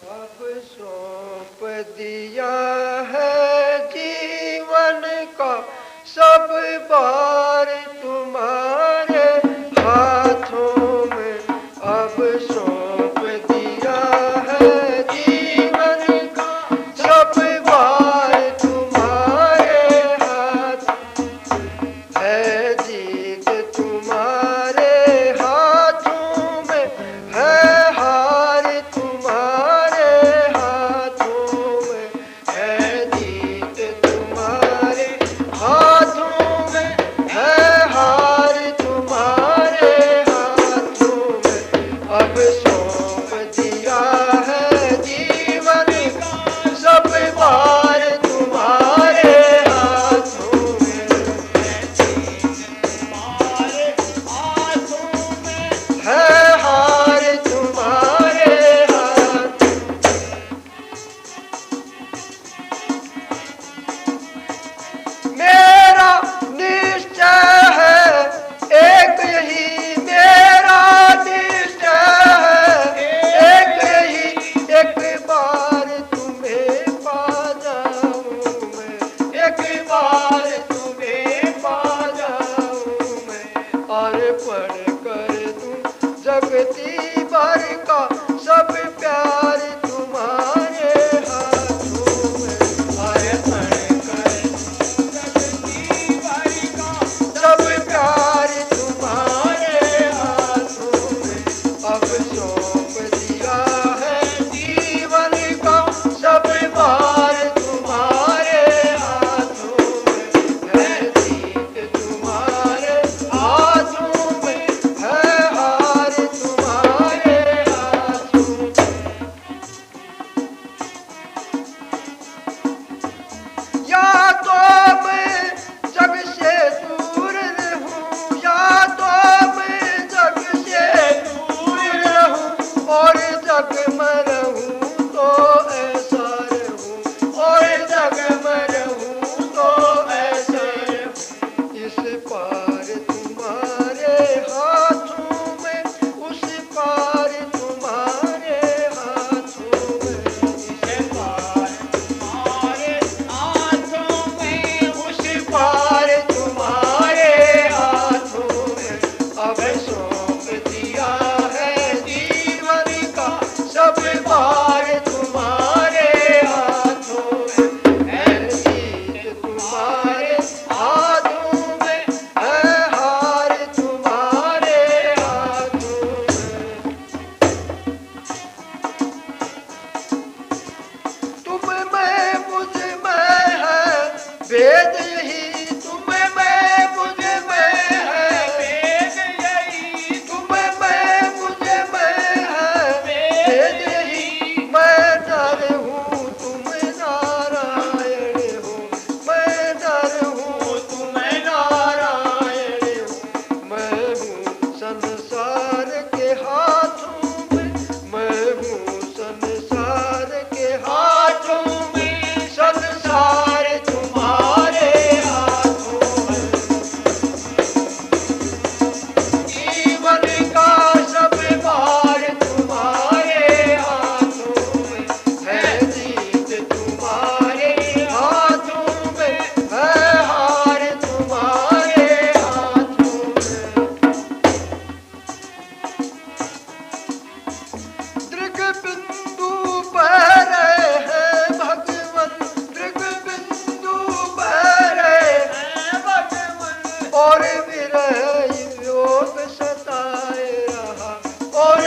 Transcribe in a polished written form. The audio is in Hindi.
अब सौंप दिया है जीवन का सब बार तुम्हारे हाथों में। अब सौंप दिया है जीवन का सब बार तुम्हारे हाथ। है जीत तुम्हारे हाथों में, है हार तुम्हारे हाथों में। है जीत तुम्हारे हाथों में, है हार तुम्हारे हाथों में। अब सौंप दिया है जीवन का सब बार तुम्हारे हाथों में। है हार तुम्हारे हाथ। मेरा निश्चय है एक यही, मेरा निश्चय है एक यही, एक बार तुम्हें पा जाऊं मैं। एक बार तुम्हें पा जाऊं मैं। और पढ़ कर दूं जगती भर का सब प्यार तुम्हारे हाथों में। और पढ़ कर जगती भर का सब प्यार तुम्हारे हाथों में। अब सौंप दिया है जीवन का सब बार तुम्हारे हाथों में। है जीत तुम्हारे हाथों में, है हार तुम्हारे हाथों में। या तो मैं जग से दूर रहूं, या तो मैं जग से दूर रहूं, और जग में रहूं तो ऐसा रहूं, और जग में रहूं तो ऐसा रहूं। इस पार तुम्हारे हाथों में, उस पार तुम्हारे हाथों में। इस पार तुम्हारे हाथों में, उस पार तुम्हारे हाथों में। अब सौंप दिया है जीवन का सब बार तुम्हारे हाथों में। है जीत तुम्हारे हाथों में, है हार तुम्हारे हाथों में। तुम में मुझ में है भेद यही, तुम में मुझ में है भेद यही, तुम में मुझ में है भेद यही। मैं नर हूँ तुम नारायण हो, मैं नर हूँ तुम नारायण हो। मैं हूँ संसार के हाथों में, मैं हूँ संसार के हाथों में। संसार तुम्हारे हाथों में। जीवन का सब बार तुम्हारे हाथों में। है जीत तुम्हारे हाथों में, है हार तुम्हारे हाथों में। दृग बिंदु पर है भगवन, दृग बिंदु पर है भगवन। और विरह योग सताए रहा, और